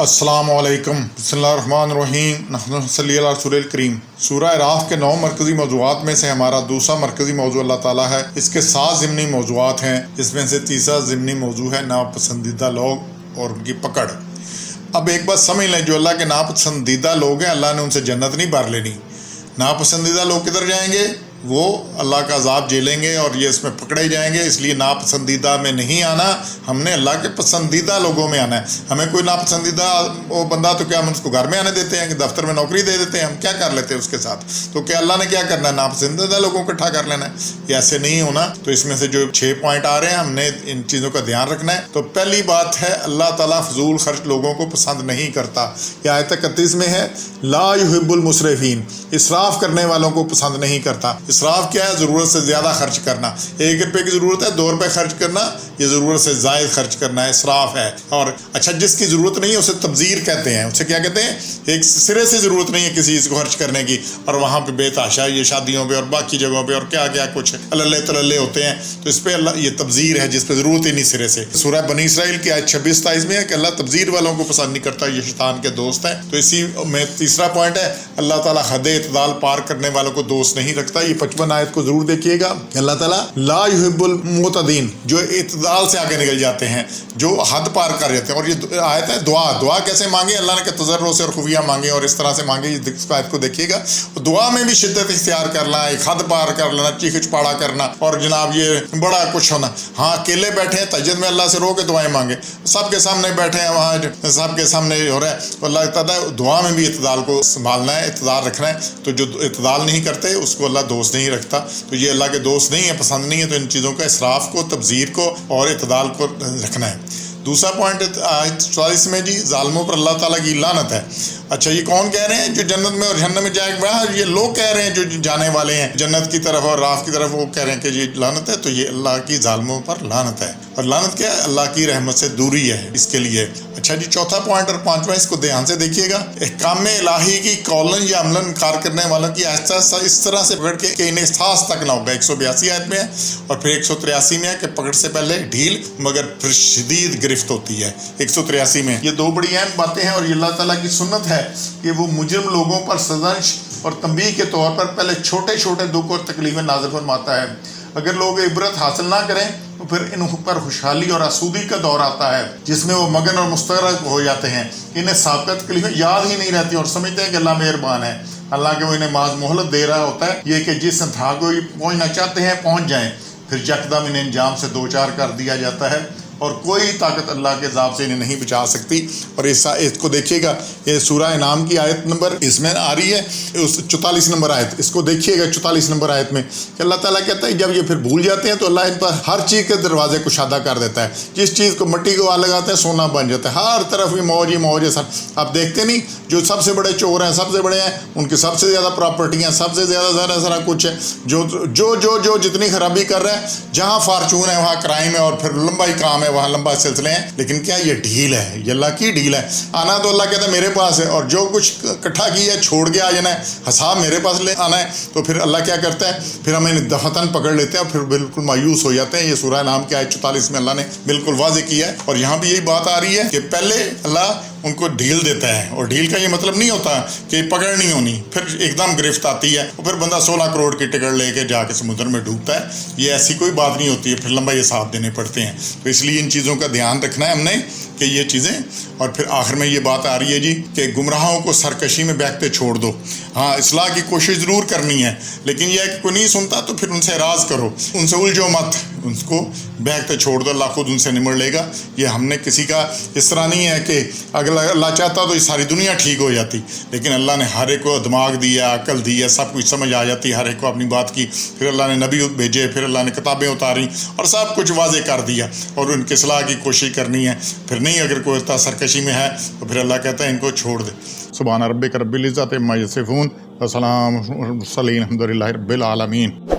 السلام علیکم، بسم اللہ الرحمن الرحیم، نحمدہ صلی اللہ رسول الکریم۔ سورہ اعراف کے 9 مرکزی موضوعات میں سے ہمارا دوسرا مرکزی موضوع اللہ تعالیٰ ہے۔ اس کے 7 ضمنی موضوعات ہیں، اس میں سے تیسرا ضمنی موضوع ہے ناپسندیدہ لوگ اور ان کی پکڑ۔ اب ایک بات سمجھ لیں، جو اللہ کے ناپسندیدہ لوگ ہیں، اللہ نے ان سے جنت نہیں بھر لینی۔ ناپسندیدہ لوگ کدھر جائیں گے؟ وہ اللہ کا عذاب جھیلیں گے اور یہ اس میں پکڑے جائیں گے۔ اس لیے ناپسندیدہ میں نہیں آنا، ہم نے اللہ کے پسندیدہ لوگوں میں آنا ہے۔ ہمیں کوئی ناپسندیدہ وہ بندہ تو کیا ہم اس کو گھر میں آنے دیتے ہیں کہ دفتر میں نوکری دے دیتے ہیں؟ ہم کیا کر لیتے ہیں اس کے ساتھ؟ تو کیا اللہ نے کیا کرنا ہے؟ ناپسندیدہ لوگوں کو اکٹھا کر لینا ہے؟ یہ ایسے نہیں ہونا۔ تو اس میں سے جو 6 پوائنٹ آ رہے ہیں، ہم نے ان چیزوں کا دھیان رکھنا ہے۔ تو پہلی بات ہے، اللہ تعالیٰ فضول خرچ لوگوں کو پسند نہیں کرتا۔ یہ آیت 31 میں ہے، لا یحب المسرفین، اسراف کرنے والوں کو پسند نہیں کرتا۔ اسراف کیا ہے؟ ضرورت سے زیادہ خرچ کرنا۔ 1 روپے کی ضرورت ہے، 2 روپے خرچ کرنا، یہ ضرورت سے زائد خرچ کرنا ہے، اسراف ہے۔ اور اچھا، جس کی ضرورت نہیں ہے اسے تبذیر کہتے ہیں۔ اسے کیا کہتے ہیں؟ ایک سرے سے ضرورت نہیں ہے کسی چیز کو خرچ کرنے کی، اور وہاں پہ بے تحاشا یہ شادیوں پہ اور باقی جگہوں پہ اور کیا کیا کچھ اللہ تللے ہوتے ہیں، تو اس پہ اللہ یہ تبذیر ہے جس پہ ضرورت ہی نہیں سرے سے۔ سورہ بنی اسرائیل کی آیت 26-27 میں ہے کہ اللہ تبذیر والوں کو پسند نہیں کرتا، یہ شیطان کے دوست ہیں۔ تو اسی میں تیسرا پوائنٹ ہے، اللہ تعالیٰ حد اعتدال پار کرنے والوں کو دوست نہیں رکھتا۔ یہ 55 آیت کو ضرور دیکھیے گا کہ اللہ تعالیٰ لا یحب المعتدین، جو اعتدال سے آگے نکل جاتے ہیں، جو حد پار کر جاتے ہیں۔ اور یہ آیت ہے دعا کیسے مانگے؟ اللہ نے کہ تضرع سے اور خفیہ مانگے اور اس طرح سے مانگے۔ اس آیت کو دیکھیے گا، دعا میں بھی شدت اختیار کرنا، ایک حد پار کر لینا، چیخ چپاڑا کرنا، اور جناب یہ بڑا کچھ ہونا۔ ہاں، اکیلے بیٹھے ہیں تہجد میں اللہ سے رو کے دعائیں مانگے، سب کے سامنے بیٹھے ہیں وہاں سب کے سامنے ہو رہا ہے، اللہ تعالیٰ دعا میں بھی اعتدال کو سنبھالنا ہے، اعتدال رکھنا ہے۔ تو جو اعتدال نہیں کرتے اس کو اللہ دوست نہیں رکھتا۔ تو یہ اللہ کے دوست نہیں ہے، پسند نہیں ہے۔ تو ان چیزوں کا اسراف کو، تبذیر کو اور اعتدال کو رکھنا ہے۔ دوسرا پوائنٹ آیت 44 میں جی، ظالموں پر اللہ تعالیٰ کی لعنت ہے۔ اچھا، یہ کون کہہ رہے ہیں جو جنت میں اور جہنم میں جائے گا؟ یہ لوگ کہہ رہے ہیں جو جانے والے ہیں جنت کی طرف اور راف کی طرف، وہ کہہ رہے ہیں کہ یہ لعنت ہے۔ تو یہ اللہ کی ظالموں پر لعنت ہے، اور لعنت کیا ہے؟ اللہ کی رحمت سے دوری ہے اس کے لیے۔ اچھا جی، چوتھا پوائنٹ اور 5واں، اس کو دھیان سے دیکھیے گا، احکام الہی کی قولاً یا عملاً انکار کرنے والوں کی آہستہ آہستہ اس طرح سے پکڑ کے کہ انہیں احساس تک نہ ہوگا۔ 182 آیت میں ہے، اور پھر 183 میں ہے کہ پکڑ سے پہلے ڈھیل مگر پھر شدید گرفت ہوتی ہے۔ 183 میں یہ 2 بڑی اہم باتیں ہیں، اور یہ اللہ تعالیٰ کی سنت ہے کہ وہ مجرم لوگوں پر سزائش اور تنبیہ کے طور پر پہلے چھوٹے چھوٹے دکھ اور تکلیفیں نازل فرماتا ہے۔ اگر لوگ عبرت حاصل نہ کریں تو پھر ان پر خوشحالی اور آسودگی کا دور آتا ہے، جس میں وہ مگن اور مستغرق ہو جاتے ہیں۔ انہیں سابقہ تکلیفیں یاد ہی نہیں رہتی اور سمجھتے ہیں کہ اللہ مہربان ہے، حالانکہ وہ انہیں محض مہلت دے رہا ہوتا ہے، یہ کہ جس انتہا کو یہ پہنچنا چاہتے ہیں پہنچ جائیں، پھر یکدم انہیں انجام سے دوچار کر دیا جاتا ہے، اور کوئی طاقت اللہ کے عذاب سے انہیں نہیں بچا سکتی۔ اور اس کو دیکھیے گا، یہ سورہ انعام کی آیت نمبر اس میں آ رہی ہے، 44 نمبر آیت، اس کو دیکھیے گا 44 نمبر آیت میں کہ اللہ تعالیٰ کہتا ہے جب یہ پھر بھول جاتے ہیں تو اللہ ان پر ہر چیز کے دروازے کشادہ کر دیتا ہے۔ جس چیز کو مٹی کو آگ لگاتے ہیں سونا بن جاتا ہے، ہر طرف یہ موج ہی موج ہے۔ آپ دیکھتے نہیں، جو سب سے بڑے چور ہیں، سب سے بڑے ہیں، ان کی سب سے زیادہ پراپرٹیاں، سب سے زیادہ سارا کچھ ہے، جو جتنی خرابی کر رہا ہے، جہاں فارچون ہے وہاں کرائم ہے، اور پھر لمبا ہی کام ہے، وہاں لمبا سلسلے ہیں۔ لیکن کیا یہ ڈھیل ہے؟ یہ اللہ کی ڈھیل ہے۔ آنا تو اللہ کہتا ہے میرے پاس ہے، اور جو کچھ اکٹھا کیا ہے چھوڑ کے آ جانا ہے، حساب میرے پاس لے آنا ہے۔ تو پھر اللہ کیا کرتا ہے؟ پھر ہمیں دفتن پکڑ لیتے ہیں اور پھر بالکل مایوس ہو جاتے ہیں۔ یہ سورہ انعام کی آیت 44 میں اللہ نے بالکل واضح کیا ہے، اور یہاں بھی یہی بات آ رہی ہے کہ پہلے اللہ ان کو ڈھیل دیتا ہے، اور ڈھیل کا یہ مطلب نہیں ہوتا کہ پکڑ نہیں ہونی، پھر ایک دم گرفت آتی ہے، اور پھر بندہ 16 کروڑ کی ٹکٹ لے کے جا کے سمندر میں ڈوبتا ہے۔ یہ ایسی کوئی بات نہیں ہوتی ہے، پھر لمبا یہ ساتھ دینے پڑتے ہیں۔ تو اس لیے ان چیزوں کا دھیان رکھنا ہے ہم نے کہ یہ چیزیں۔ اور پھر آخر میں یہ بات آ رہی ہے جی کہ گمراہوں کو سرکشی میں بہکتے چھوڑ دو۔ ہاں، اصلاح کی کوشش ضرور کرنی ہے، لیکن یہ ہے کہ کوئی نہیں سنتا تو پھر ان سے اعراض کرو، ان سے الجھو مت، ان کو بہکتے چھوڑ دو، اللہ خود ان سے نمٹ لے گا۔ یہ ہم نے کسی کا اس طرح نہیں ہے کہ اگر اللہ چاہتا تو یہ ساری دنیا ٹھیک ہو جاتی، لیکن اللہ نے ہر ایک کو دماغ دیا، عقل دی ہے، سب کچھ سمجھ آ جاتی، ہر ایک کو اپنی بات کی۔ پھر اللہ نے نبی بھیجے، پھر اللہ نے کتابیں اتاری اور سب کچھ واضح کر دیا، اور ان کی اصلاح کی کوشش کرنی ہے۔ پھر نہیں، اگر کوئی سرکشی میں ہے تو پھر اللہ کہتا ہے ان کو چھوڑ دے۔ سبحان ربک رب العزت عما یصفون، وسلام علی المرسلین، الحمد للہ رب العالمین۔